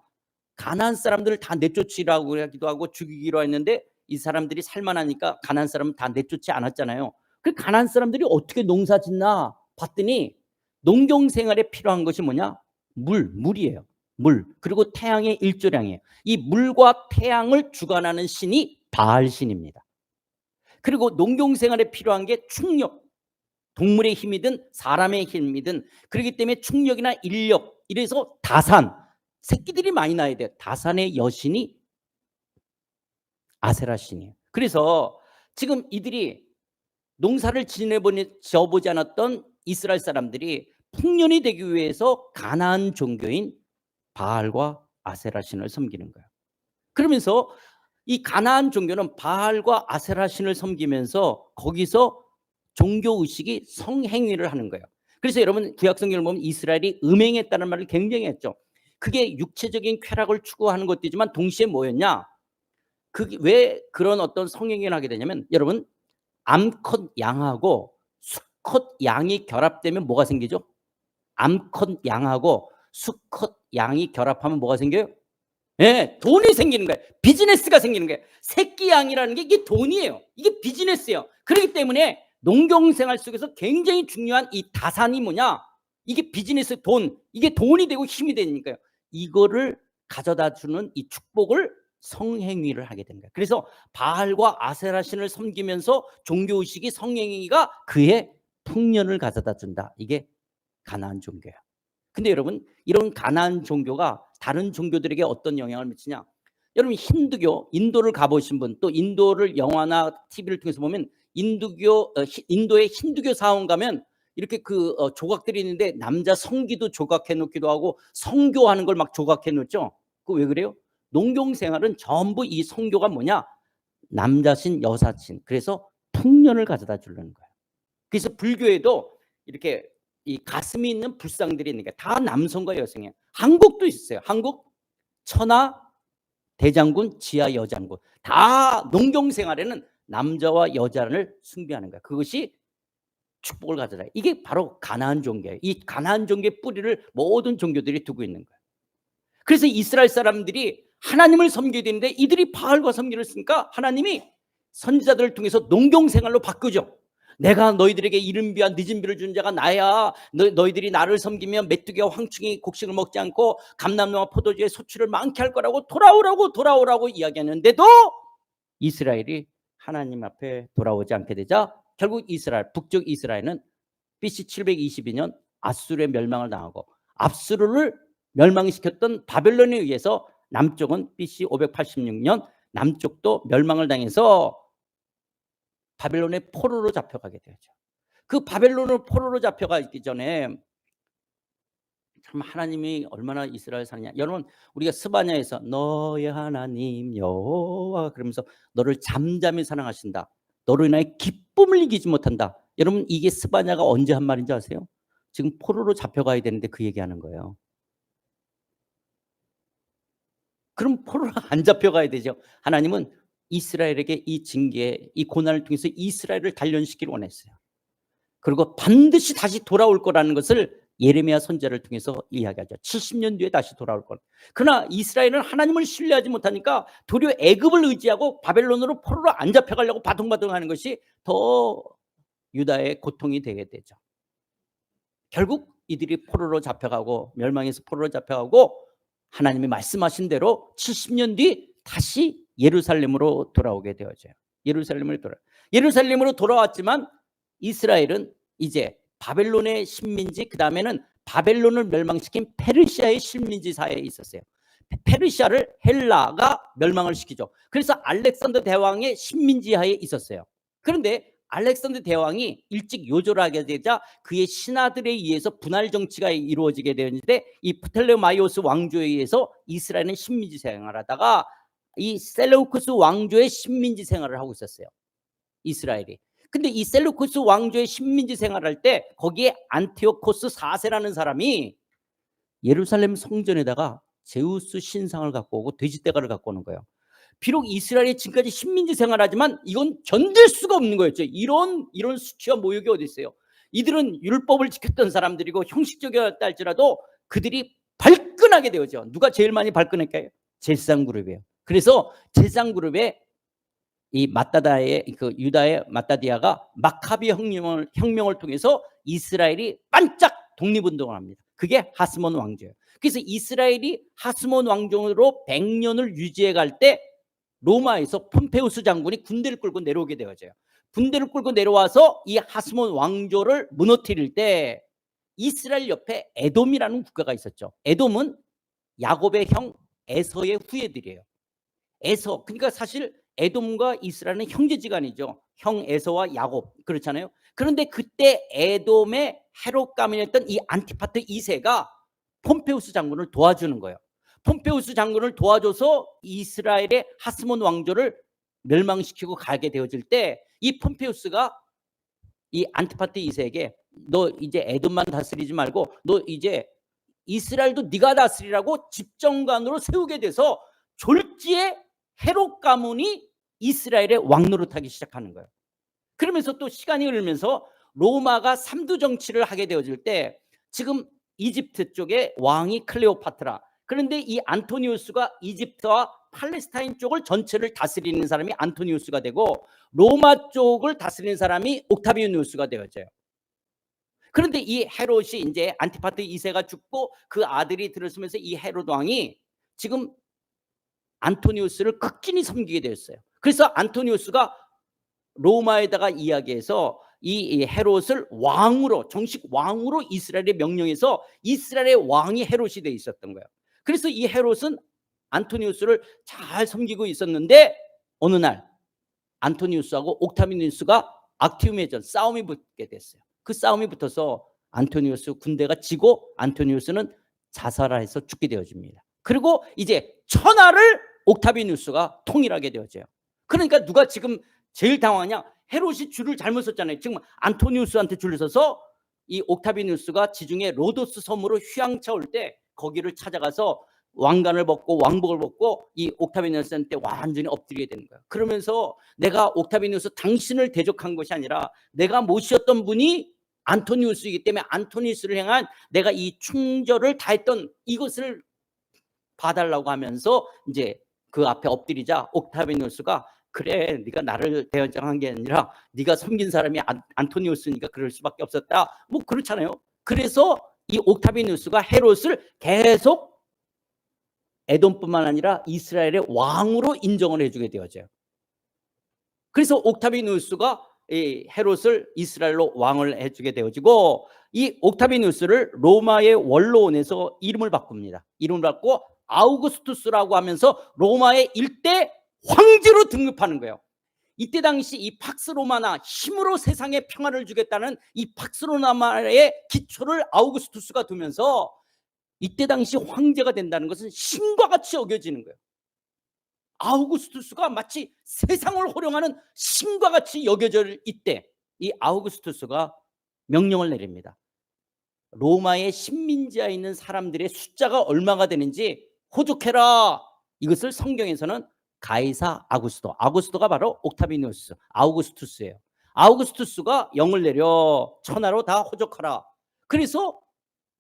가나안 사람들을 다 내쫓으라고 하기도 하고 죽이기로 했는데 이 사람들이 살만하니까 가나안 사람은 다 내쫓지 않았잖아요. 그 가나안 사람들이 어떻게 농사 짓나 봤더니 농경생활에 필요한 것이 뭐냐, 물이에요. 물. 그리고 태양의 일조량이에요. 이 물과 태양을 주관하는 신이 바알신입니다. 그리고 농경생활에 필요한 게 충력, 동물의 힘이든 사람의 힘이든, 그렇기 때문에 충력이나 인력, 이래서 다산, 새끼들이 많이 나야 돼요. 다산의 여신이 아세라 신이에요. 그래서 지금 이들이 농사를 지어보지 않았던 이스라엘 사람들이 풍년이 되기 위해서 가나안 종교인 바알과 아세라 신을 섬기는 거예요. 그러면서 이 가나안 종교는 바알과 아세라 신을 섬기면서 거기서 종교 의식이 성행위를 하는 거예요. 그래서 여러분 구약 성경을 보면 이스라엘이 음행했다는 말을 굉장히 했죠. 그게 육체적인 쾌락을 추구하는 것이지만 동시에 뭐였냐? 그게 왜 그런 어떤 성행위를 하게 되냐면, 여러분 암컷 양하고 수컷 양이 결합되면 뭐가 생기죠? 암컷 양하고 수컷 양이 결합하면 뭐가 생겨요? 예, 돈이 생기는 거예요. 비즈니스가 생기는 거예요. 새끼 양이라는 게 이게 돈이에요. 이게 비즈니스예요. 그렇기 때문에 농경생활 속에서 굉장히 중요한 이 다산이 뭐냐? 이게 비즈니스 돈, 이게 돈이 되고 힘이 되니까요. 이거를 가져다 주는 이 축복을 성행위를 하게 되는 거예요. 그래서 바알과 아세라 신을 섬기면서 종교의식이 성행위가 그의 풍년을 가져다 준다. 이게 가나안 종교예요. 근데 여러분 이런 가나안 종교가 다른 종교들에게 어떤 영향을 미치냐? 여러분 힌두교, 인도를 가보신 분, 또 인도를 영화나 TV를 통해서 보면 인도의 힌두교 사원 가면 이렇게 조각들이 있는데 남자 성기도 조각해 놓기도 하고 성교하는 걸 막 조각해 놓죠. 그 왜 그래요? 농경생활은 전부 이 성교가 뭐냐? 남자신 여사친. 그래서 풍년을 가져다 주려는 거예요. 그래서 불교에도 이렇게 이 가슴이 있는 불상들이 있는 게 다 남성과 여성이에요. 한국도 있어요. 한국 천하 대장군, 지하 여장군, 다 농경생활에는 남자와 여자를 숭배하는 거예요. 그것이 축복을 가져다. 이게 바로 가나안 종교예요. 이 가나안 종교의 뿌리를 모든 종교들이 두고 있는 거예요. 그래서 이스라엘 사람들이 하나님을 섬겨야 되는데 이들이 바알과 섬기를 했으니까 하나님이 선지자들을 통해서 농경생활로 바꾸죠. 내가 너희들에게 이른 비와 늦은 비를 준 자가 나야. 너희들이 나를 섬기면 메뚜기와 황충이 곡식을 먹지 않고 감람나무와 포도주의 소출을 많게 할 거라고 돌아오라고 이야기하는데도 이스라엘이 하나님 앞에 돌아오지 않게 되자 결국 이스라엘, 북쪽 이스라엘은 BC 722년 아수르의 멸망을 당하고, 압수르를 멸망시켰던 바벨론에 의해서 남쪽은 BC 586년 남쪽도 멸망을 당해서 바벨론의 포로로 잡혀가게 되죠. 그 바벨론으로 포로로 잡혀가기 전에 참 하나님이 얼마나 이스라엘 사느냐. 여러분 우리가 스바냐에서 너의 하나님 여호와 그러면서 너를 잠잠히 사랑하신다. 너로 인하여 기쁨을 이기지 못한다. 여러분 이게 스바냐가 언제 한 말인지 아세요? 지금 포로로 잡혀가야 되는데 그 얘기하는 거예요. 그럼 포로로 안 잡혀가야 되죠. 하나님은 이스라엘에게 이 징계, 이 고난을 통해서 이스라엘을 단련시키기를 원했어요. 그리고 반드시 다시 돌아올 거라는 것을 예레미야 선지자를 통해서 이야기하죠. 70년 뒤에 다시 돌아올 것. 그러나 이스라엘은 하나님을 신뢰하지 못하니까 도리어 애굽을 의지하고 바벨론으로 포로로 안 잡혀가려고 바둥바둥하는 것이 더 유다의 고통이 되게 되죠. 결국 이들이 포로로 잡혀가고 멸망해서 포로로 잡혀가고 하나님이 말씀하신 대로 70년 뒤 다시 예루살렘으로 돌아오게 되어져요. 예루살렘으로 돌아왔지만 이스라엘은 이제 바벨론의 식민지, 그 다음에는 바벨론을 멸망시킨 페르시아의 식민지 사회에 있었어요. 페르시아를 헬라가 멸망을 시키죠. 그래서 알렉산더 대왕의 식민지 하에 있었어요. 그런데 알렉산더 대왕이 일찍 요절하게 되자 그의 신하들에 의해서 분할 정치가 이루어지게 되었는데, 이 프텔레마이오스 왕조에 의해서 이스라엘은 식민지 생활하다가 이 셀루쿠스 왕조의 식민지 생활을 하고 있었어요, 이스라엘이. 근데 이 셀루쿠스 왕조의 식민지 생활할 때 거기에 안티오코스 4세라는 사람이 예루살렘 성전에다가 제우스 신상을 갖고 오고 돼지떼가를 갖고 오는 거예요. 비록 이스라엘이 지금까지 식민지 생활하지만 이건 견딜 수가 없는 거였죠. 이런 수치와 모욕이 어디 있어요. 이들은 율법을 지켰던 사람들이고 형식적이었다 할지라도 그들이 발끈하게 되어져. 누가 제일 많이 발끈할까요? 제사장그룹이에요. 그래서 제사장그룹에 이 마따다의 그 유다의 마따디아가 마카비 혁명을 통해서 이스라엘이 반짝 독립운동을 합니다. 그게 하스몬 왕조예요. 그래서 이스라엘이 하스몬 왕조로 100년을 유지해 갈 때 로마에서 폼페우스 장군이 군대를 끌고 내려오게 되어져요. 군대를 끌고 내려와서 이 하스몬 왕조를 무너뜨릴 때 이스라엘 옆에 에돔이라는 국가가 있었죠. 에돔은 야곱의 형 에서의 후예들이에요. 에서, 그러니까 사실 에돔과 이스라엘은 형제지간이죠. 형 에서와 야곱, 그렇잖아요. 그런데 그때 에돔의 헤롯가문이었던 이 안티파트 2세가 폼페우스 장군을 도와주는 거예요. 폼페우스 장군을 도와줘서 이스라엘의 하스몬 왕조를 멸망시키고 가게 되어질 때 이 폼페우스가 이 안티파트 2세에게 너 이제 에돔만 다스리지 말고 너 이제 이스라엘도 네가 다스리라고 집정관으로 세우게 돼서 졸지에 헤롯 가문이 이스라엘의 왕노릇하기 시작하는 거예요. 그러면서 또 시간이 흐르면서 로마가 삼두 정치를 하게 되어질 때 지금 이집트 쪽에 왕이 클레오파트라, 그런데 이 안토니우스가 이집트와 팔레스타인 쪽을 전체를 다스리는 사람이 안토니우스가 되고 로마 쪽을 다스리는 사람이 옥타비아누스가 되어져요. 그런데 이 헤롯이 이제 안티파트 2세가 죽고 그 아들이 들어서면서 이 헤롯 왕이 지금 안토니우스를 극진히 섬기게 되었어요. 그래서 안토니우스가 로마에다가 이야기해서 이 헤롯을 왕으로, 정식 왕으로 이스라엘에 명령해서 이스라엘의 왕이 헤롯이 돼 있었던 거예요. 그래서 이 헤롯은 안토니우스를 잘 섬기고 있었는데 어느 날 안토니우스하고 옥타비누스가 악티움의 전 싸움이 붙게 됐어요. 그 싸움이 붙어서 안토니우스 군대가 지고 안토니우스는 자살해서 죽게 되어집니다. 그리고 이제 천하를 옥타비누스가 통일하게 되어져요. 그러니까 누가 지금 제일 당황하냐? 헤롯이 줄을 잘못 섰잖아요. 지금 안토니우스한테 줄을 서서 이 옥타비누스가 지중해 로도스 섬으로 휴양차 올 때 거기를 찾아가서 왕관을 벗고 왕복을 벗고 이 옥타비누스한테 완전히 엎드리게 되는 거예요. 그러면서 내가 옥타비누스 당신을 대적한 것이 아니라 내가 모셨던 분이 안토니우스이기 때문에 안토니우스를 향한 내가 이 충절을 다했던 이것을 봐달라고 하면서 이제 그 앞에 엎드리자 옥타비누스가 그래 네가 나를 대적한 게 아니라 네가 섬긴 사람이 안토니우스니까 그럴 수밖에 없었다, 뭐 그렇잖아요. 그래서 이 옥타비누스가 헤롯을 계속 에돔뿐만 아니라 이스라엘의 왕으로 인정을 해주게 되어져요. 그래서 옥타비누스가 이 헤롯을 이스라엘로 왕을 해주게 되어지고 이 옥타비누스를 로마의 원로원에서 이름을 바꿉니다. 이름을 바꾸고 아우구스투스라고 하면서 로마의 일대 황제로 등극하는 거예요. 이때 당시 이 팍스 로마나 힘으로 세상에 평화를 주겠다는 이 팍스 로마의 기초를 아우구스투스가 두면서 이때 당시 황제가 된다는 것은 신과 같이 여겨지는 거예요. 아우구스투스가 마치 세상을 호령하는 신과 같이 여겨질 이때 이 아우구스투스가 명령을 내립니다. 로마의 식민지하에 있는 사람들의 숫자가 얼마가 되는지 호족해라. 이것을 성경에서는 가이사 아구스토, 아구스토가 바로 옥타비누스, 아우구스투스예요. 아우구스투스가 영을 내려 천하로 다 호족하라. 그래서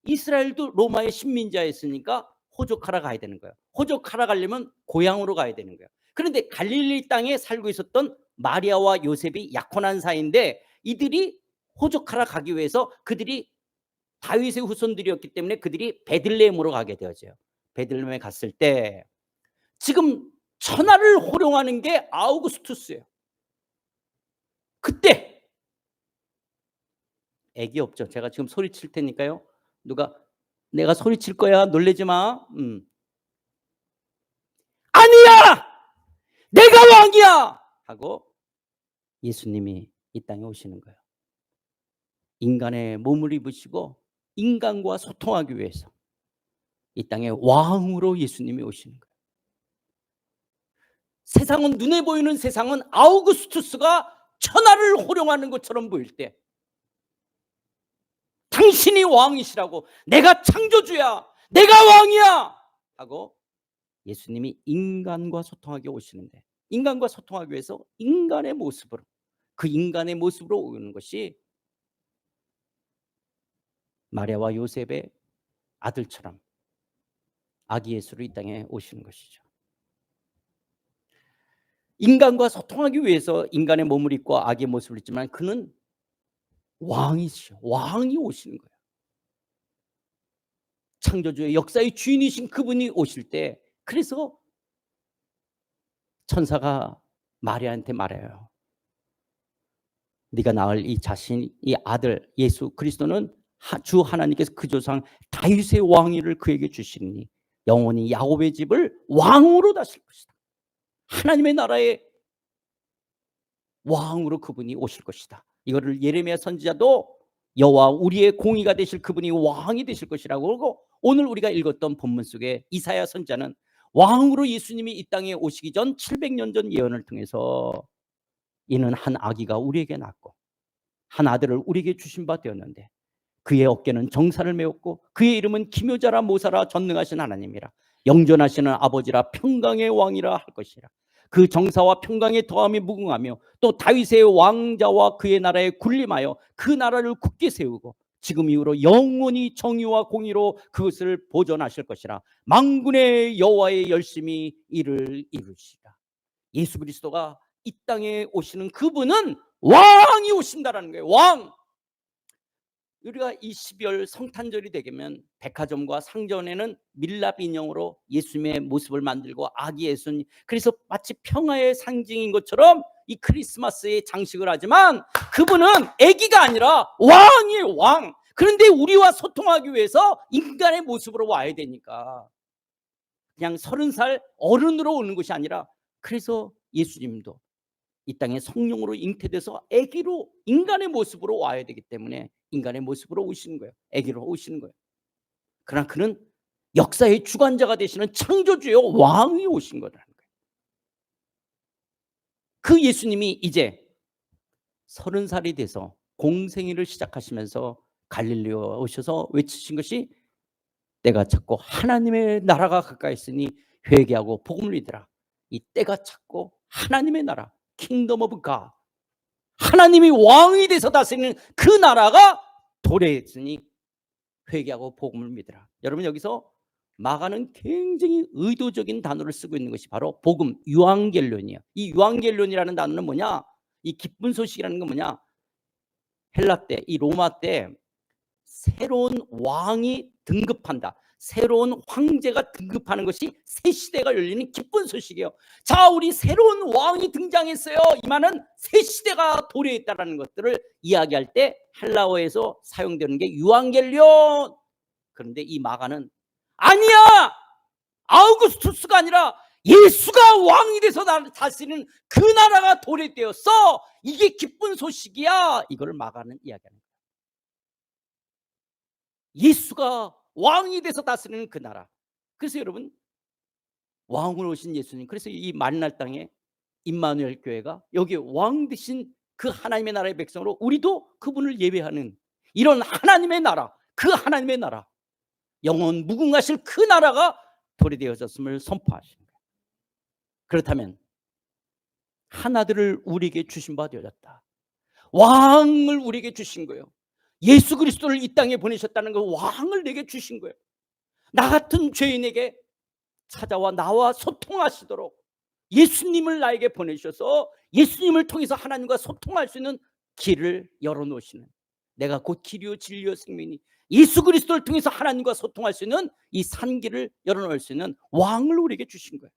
이스라엘도 로마의 식민지하였으니까 호족하라 가야 되는 거예요. 호족하라 가려면 고향으로 가야 되는 거예요. 그런데 갈릴리 땅에 살고 있었던 마리아와 요셉이 약혼한 사이인데 이들이 호족하라 가기 위해서 그들이 다윗의 후손들이었기 때문에 그들이 베들레헴으로 가게 되어져요. 베들레헴에 갔을 때 지금 천하를 호령하는 게 아우구스투스예요. 그때 애기 없죠. 제가 지금 소리칠 테니까요. 누가 내가 소리칠 거야. 놀라지 마. 아니야! 내가 왕이야! 하고 예수님이 이 땅에 오시는 거예요. 인간의 몸을 입으시고 인간과 소통하기 위해서 이 땅에 왕으로 예수님이 오시는 거예요. 세상은, 눈에 보이는 세상은 아우구스투스가 천하를 호령하는 것처럼 보일 때 당신이 왕이시라고, 내가 창조주야, 내가 왕이야 하고 예수님이 인간과 소통하게 오시는데, 인간과 소통하기 위해서 인간의 모습으로, 그 인간의 모습으로 오는 것이 마리아와 요셉의 아들처럼 아기 예수로 이 땅에 오시는 것이죠. 인간과 소통하기 위해서 인간의 몸을 입고 아기의 모습을 입지만 그는 왕이시죠. 왕이 오시는 거예요. 창조주의 역사의 주인이신 그분이 오실 때, 그래서 천사가 마리아한테 말해요. 네가 낳을 이 자신, 이 아들 예수 그리스도는 주 하나님께서 그 조상 다윗의 왕위를 그에게 주시니 영원히 야곱의 집을 왕으로 다실 것이다. 하나님의 나라의 왕으로 그분이 오실 것이다. 이거를 예레미야 선지자도 여호와 우리의 공의가 되실 그분이 왕이 되실 것이라고 그러고, 오늘 우리가 읽었던 본문 속에 이사야 선지자는 왕으로 예수님이 이 땅에 오시기 전 700년 전 예언을 통해서 이는 한 아기가 우리에게 낳고 한 아들을 우리에게 주신 바 되었는데 그의 어깨는 정사를 메웠고 그의 이름은 기묘자라 모사라 전능하신 하나님이라 영존하시는 아버지라 평강의 왕이라 할 것이라. 그 정사와 평강의 더함이 무궁하며 또 다윗의 왕자와 그의 나라에 군림하여 그 나라를 굳게 세우고 지금 이후로 영원히 정의와 공의로 그것을 보존하실 것이라. 만군의 여호와의 열심히 이를 이루시라. 예수 그리스도가 이 땅에 오시는 그분은 왕이 오신다라는 거예요. 왕. 우리가 이 12월 성탄절이 되면 백화점과 상점에는 밀랍 인형으로 예수님의 모습을 만들고 아기 예수님, 그래서 마치 평화의 상징인 것처럼 이 크리스마스에 장식을 하지만 그분은 아기가 아니라 왕이에요. 왕. 그런데 우리와 소통하기 위해서 인간의 모습으로 와야 되니까 그냥 30살 어른으로 오는 것이 아니라, 그래서 예수님도 이 땅에 성령으로 잉태돼서 아기로 인간의 모습으로 와야 되기 때문에 인간의 모습으로 오시는 거예요. 아기로 오시는 거예요. 그러나 그는 역사의 주관자가 되시는 창조주의 왕이 오신 거라는 거예요. 그 예수님이 이제 30살이 돼서 공생애를 시작하시면서 갈릴리에 오셔서 외치신 것이 때가 찼고 하나님의 나라가 가까이 있으니 회개하고 복음을 믿으라. 이 때가 찼고 하나님의 나라, 킹덤 오브 갓, 하나님이 왕이 돼서 다스리는 그 나라가 도래했으니 회개하고 복음을 믿으라. 여러분, 여기서 마가는 굉장히 의도적인 단어를 쓰고 있는 것이 바로 복음, 유앙겔론이에요. 이 유앙겔론이라는 단어는 뭐냐? 이 기쁜 소식이라는 건 뭐냐? 헬라 때, 이 로마 때 새로운 왕이 등급한다, 새로운 황제가 등급하는 것이 새 시대가 열리는 기쁜 소식이에요. 자, 우리 새로운 왕이 등장했어요. 이 말은 새 시대가 도래했다라는 것들을 이야기할 때 헬라어에서 사용되는 게 유앙겔리온. 그런데 이 마가는 아니야, 아우구스투스가 아니라 예수가 왕이 돼서 다스리는 그 나라가 도래되었어. 이게 기쁜 소식이야. 이걸 마가는 이야기하는 거예요. 예수가 왕이 돼서 다스리는 그 나라. 그래서 여러분, 왕으로 오신 예수님, 그래서 이 만날 땅에 임마누엘 교회가 여기 왕 되신 그 하나님의 나라의 백성으로 우리도 그분을 예배하는 이런 하나님의 나라, 그 하나님의 나라, 영원 무궁하실 그 나라가 도래되어졌음을 선포하시는 거예요. 그렇다면 한 아들을 우리에게 주신 바 되었다. 왕을 우리에게 주신 거예요. 예수 그리스도를 이 땅에 보내셨다는 그 왕을 내게 주신 거예요. 나 같은 죄인에게 찾아와 나와 소통하시도록 예수님을 나에게 보내셔서 예수님을 통해서 하나님과 소통할 수 있는 길을 열어놓으시는, 내가 곧 길이요 진리요 생명이니 예수 그리스도를 통해서 하나님과 소통할 수 있는 이 산길을 열어놓을 수 있는 왕을 우리에게 주신 거예요.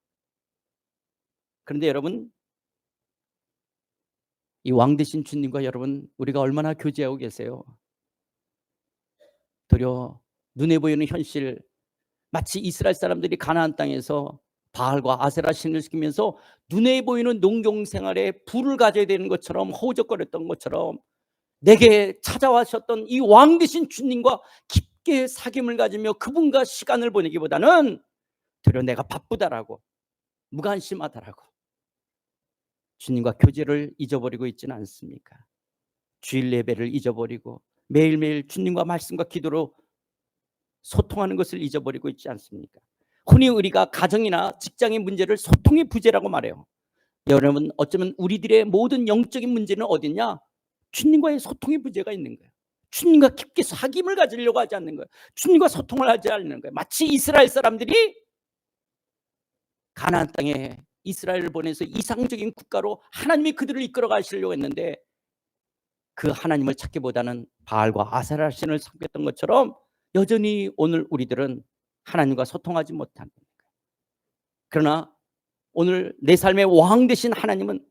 그런데 여러분, 이 왕 되신 주님과 여러분, 우리가 얼마나 교제하고 계세요? 도리어 눈에 보이는 현실, 마치 이스라엘 사람들이 가나안 땅에서 바알과 아세라 신을 시키면서 눈에 보이는 농경 생활에 불을 가져야 되는 것처럼 허우적거렸던 것처럼 내게 찾아와셨던 이 왕 되신 주님과 깊게 사귐을 가지며 그분과 시간을 보내기보다는 되려 내가 바쁘다라고, 무관심하다라고 주님과 교제를 잊어버리고 있지는 않습니까? 주일 예배를 잊어버리고 매일매일 주님과 말씀과 기도로 소통하는 것을 잊어버리고 있지 않습니까? 흔히 우리가 가정이나 직장의 문제를 소통의 부재라고 말해요. 여러분, 어쩌면 우리들의 모든 영적인 문제는 어딨냐? 주님과의 소통의 부재가 있는 거예요. 주님과 깊게 사귐을 가지려고 하지 않는 거예요. 주님과 소통을 하지 않는 거예요. 마치 이스라엘 사람들이 가나안 땅에 이스라엘을 보내서 이상적인 국가로 하나님이 그들을 이끌어 가시려고 했는데 그 하나님을 찾기보다는 바알과 아세라 신을 섬겼던 것처럼 여전히 오늘 우리들은 하나님과 소통하지 못한 거예요. 그러나 오늘 내 삶의 왕 되신 하나님은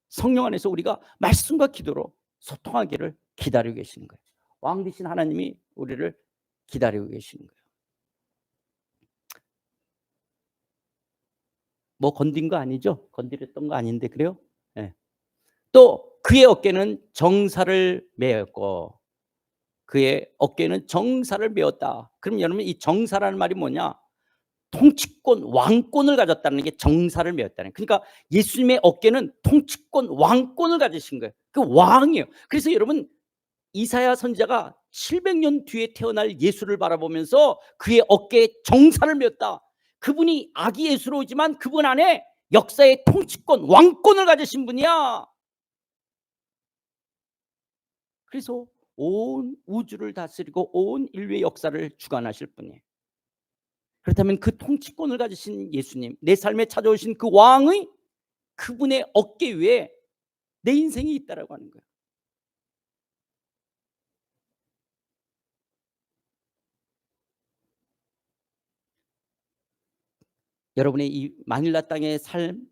성령 안에서 우리가 말씀과 기도로 소통하기를 기다리고 계시는 거예요. 왕 되신 하나님이 우리를 기다리고 계시는 거예요. 뭐 건든 거 아니죠? 건드렸던 거 아닌데 그래요? 네. 또 그의 어깨는 정사를 메었고 그의 어깨는 정사를 메었다. 그럼 여러분, 이 정사라는 말이 뭐냐? 통치권, 왕권을 가졌다는 게 정사를 메었다는 거예요. 그러니까 예수님의 어깨는 통치권, 왕권을 가지신 거예요. 그 왕이에요. 그래서 여러분, 이사야 선지자가 700년 뒤에 태어날 예수를 바라보면서 그의 어깨에 정사를 메었다. 그분이 아기 예수로 오지만 그분 안에 역사의 통치권, 왕권을 가지신 분이야. 그래서 온 우주를 다스리고 온 인류의 역사를 주관하실 분이에요. 그렇다면 그 통치권을 가지신 예수님, 내 삶에 찾아오신 그 왕의 그분의 어깨 위에 내 인생이 있다라고 하는 거예요. 여러분의 이 마닐라 땅의 삶,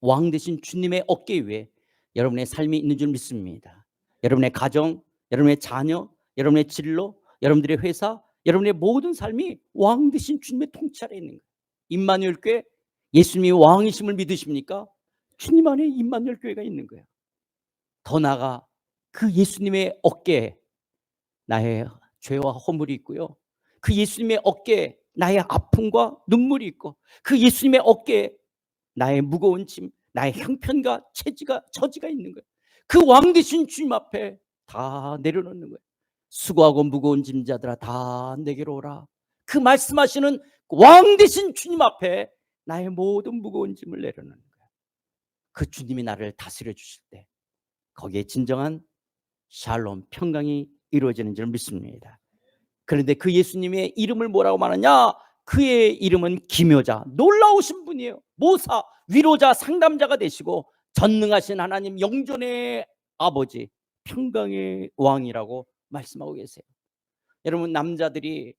왕 되신 주님의 어깨 위에 여러분의 삶이 있는 줄 믿습니다. 여러분의 가정, 여러분의 자녀, 여러분의 진로, 여러분들의 회사, 여러분의 모든 삶이 왕 되신 주님의 통치 아래 있는 거예요. 임마누엘 교회, 예수님이 왕이심을 믿으십니까? 주님 안에 임마누엘 교회가 있는 거예요. 더 나아가 그 예수님의 어깨에 나의 죄와 허물이 있고요. 그 예수님의 어깨에 나의 아픔과 눈물이 있고 그 예수님의 어깨에 나의 무거운 짐, 나의 형편과 처지가 있는 거예요. 그 왕 되신 주님 앞에 다 내려놓는 거예요. 수고하고 무거운 짐자들아 다 내게로 오라. 그 말씀하시는 왕 되신 주님 앞에 나의 모든 무거운 짐을 내려놓는 거예요. 그 주님이 나를 다스려 주실 때 거기에 진정한 샬롬, 평강이 이루어지는 줄 믿습니다. 그런데 그 예수님의 이름을 뭐라고 말하냐? 그의 이름은 기묘자, 놀라우신 분이에요. 모사, 위로자, 상담자가 되시고 전능하신 하나님, 영존의 아버지, 평강의 왕이라고 말씀하고 계세요. 여러분, 남자들이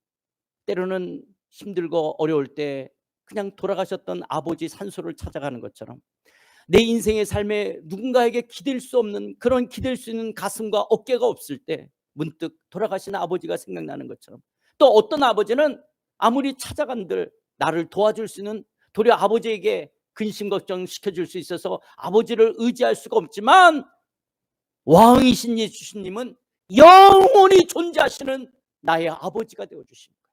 때로는 힘들고 어려울 때 그냥 돌아가셨던 아버지 산소를 찾아가는 것처럼 내 인생의 삶에 누군가에게 기댈 수 없는, 그런 기댈 수 있는 가슴과 어깨가 없을 때 문득 돌아가신 아버지가 생각나는 것처럼, 또 어떤 아버지는 아무리 찾아간들 나를 도와줄 수 있는, 도리어 아버지에게 근심 걱정 시켜줄 수 있어서 아버지를 의지할 수가 없지만 왕이신 예수님은 영원히 존재하시는 나의 아버지가 되어주신 거예요.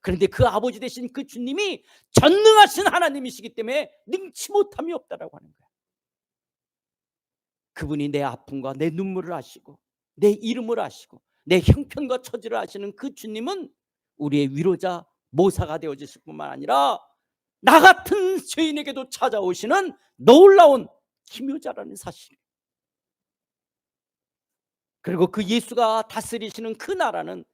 그런데 그 아버지 되신 그 주님이 전능하신 하나님이시기 때문에 능치 못함이 없다라고 하는 거예요. 그분이 내 아픔과 내 눈물을 아시고 내 이름을 아시고 내 형편과 처지를 아시는 그 주님은 우리의 위로자, 모사가 되어주실 뿐만 아니라 나 같은 죄인에게도 찾아오시는 놀라운 기묘자라는 사실. 그리고 그 예수가 다스리시는 그 나라는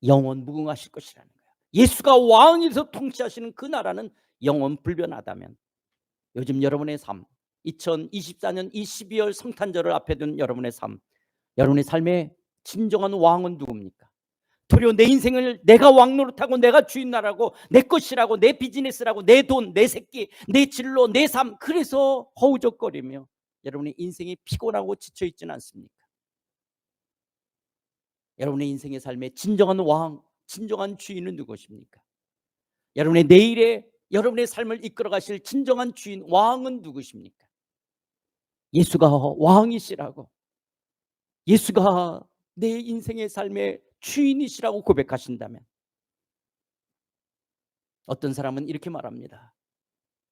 영원 무궁하실 것이라는 거예요. 예수가 왕에서 통치하시는 그 나라는 영원 불변하다면, 요즘 여러분의 삶, 2024년 이 12월 성탄절을 앞에 둔 여러분의 삶, 여러분의 삶의 진정한 왕은 누굽니까? 도리어 내 인생을 내가 왕 노릇하고 내가 주인 나라고 내 것이라고, 내 비즈니스라고, 내 돈, 내 새끼, 내 진로, 내 삶, 그래서 허우적거리며 여러분의 인생이 피곤하고 지쳐 있지는 않습니까? 여러분의 인생의 삶의 진정한 왕, 진정한 주인은 누구십니까? 여러분의 내일에 여러분의 삶을 이끌어 가실 진정한 주인, 왕은 누구십니까? 예수가 왕이시라고, 예수가 내 인생의 삶의 주인이시라고 고백하신다면, 어떤 사람은 이렇게 말합니다.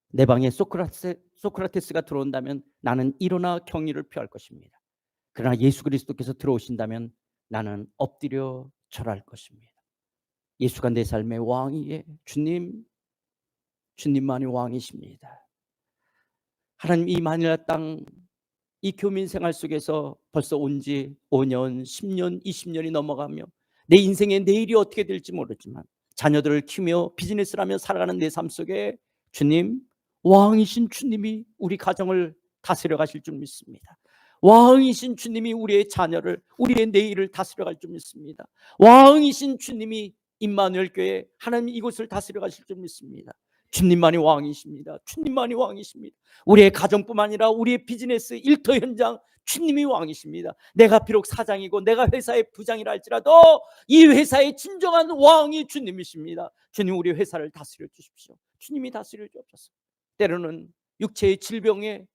내 방에 소크라테스가 들어온다면 나는 일어나 경의를 표할 것입니다. 그러나 예수 그리스도께서 들어오신다면 나는 엎드려 절할 것입니다. 예수가 내 삶의 왕이에 주님만이 왕이십니다. 하나님, 이 마닐라 땅, 이 교민 생활 속에서 벌써 온 지 5년, 10년, 20년이 넘어가며 내 인생의 내일이 어떻게 될지 모르지만 자녀들을 키우며 비즈니스를 하며 살아가는 내 삶 속에 주님, 왕이신 주님이 우리 가정을 다스려 가실 줄 믿습니다. 왕이신 주님이 우리의 자녀를, 우리의 내일을 다스려 갈 줄 믿습니다. 왕이신 주님이 임마누엘 교회, 하나님 이곳을 다스려 가실 줄 믿습니다. 주님만이 왕이십니다. 주님만이 왕이십니다. 우리의 가정뿐만 아니라 우리의 비즈니스, 일터 현장, 주님이 왕이십니다. 내가 비록 사장이고 내가 회사의 부장이라 할지라도 이 회사의 진정한 왕이 주님이십니다. 주님, 우리 회사를 다스려 주십시오. 주님이 다스려 주옵소서. 때로는 육체의 질병에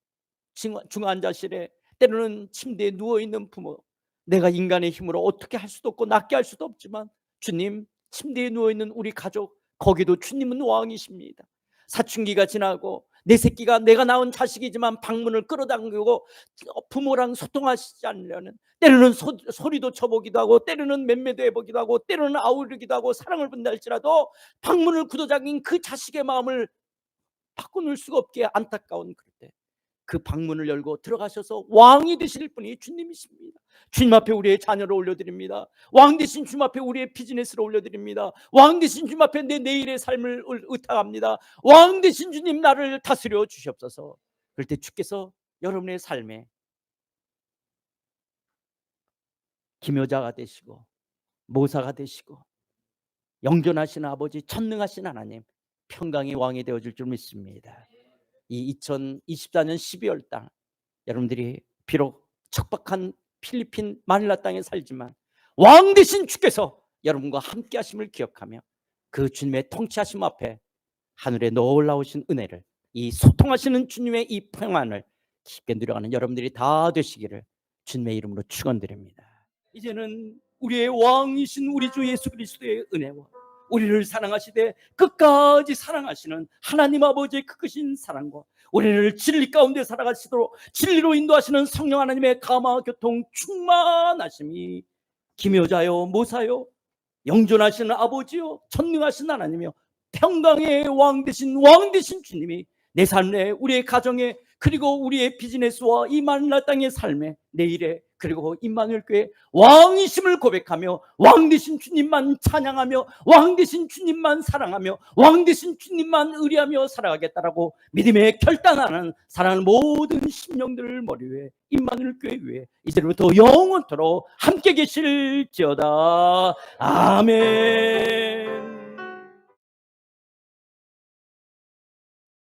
중환자실에, 때로는 침대에 누워있는 부모, 내가 인간의 힘으로 어떻게 할 수도 없고 낫게 할 수도 없지만 주님, 침대에 누워있는 우리 가족, 거기도 주님은 왕이십니다. 사춘기가 지나고 내 새끼가, 내가 낳은 자식이지만 방문을 끌어당기고 부모랑 소통하시지 않으려는, 때로는 소리도 쳐보기도 하고 때로는 맴매도 해보기도 하고 때로는 아우르기도 하고 사랑을 본다 할지라도 방문을 굳어잠긴 그 자식의 마음을 바꿔놓을 수가 없게 안타까운 그럴 때 그 방문을 열고 들어가셔서 왕이 되실 분이 주님이십니다. 주님 앞에 우리의 자녀를 올려드립니다. 왕 되신 주님 앞에 우리의 비즈니스를 올려드립니다. 왕 되신 주님 앞에 내 내일의 삶을 의탁합니다. 왕 되신 주님, 나를 다스려 주시옵소서. 그럴 때 주께서 여러분의 삶에 기묘자가 되시고 모사가 되시고 영존하신 아버지, 전능하신 하나님, 평강의 왕이 되어줄 줄 믿습니다. 이 2024년 12월 달, 여러분들이 비록 척박한 필리핀 마닐라 땅에 살지만 왕 되신 주께서 여러분과 함께 하심을 기억하며 그 주님의 통치하심 앞에 하늘에 놀라우신 은혜를, 이 소통하시는 주님의 이 평안을 깊게 누려가는 여러분들이 다 되시기를 주님의 이름으로 축원드립니다. 이제는 우리의 왕이신 우리 주 예수 그리스도의 은혜와 우리를 사랑하시되 끝까지 사랑하시는 하나님 아버지의 그 크신 사랑과 우리를 진리 가운데 살아가시도록 진리로 인도하시는 성령 하나님의 감화 교통 충만하심이 기묘자요 모사요 영존하시는 아버지요 전능하신 하나님이요 평강의 왕 되신 주님이 내 삶에, 우리의 가정에, 그리고 우리의 비즈니스와 이 마닐라 땅의 삶에, 내일에, 그리고 임마누엘 교회 왕이심을 고백하며 왕 되신 주님만 찬양하며 왕 되신 주님만 사랑하며 왕 되신 주님만 의뢰하며 살아가겠다라고 믿음에 결단하는 사랑하는 모든 심령들을 머리 위에, 임마누엘 교회 위에 이제부터 영원토록 함께 계실지어다. 아멘.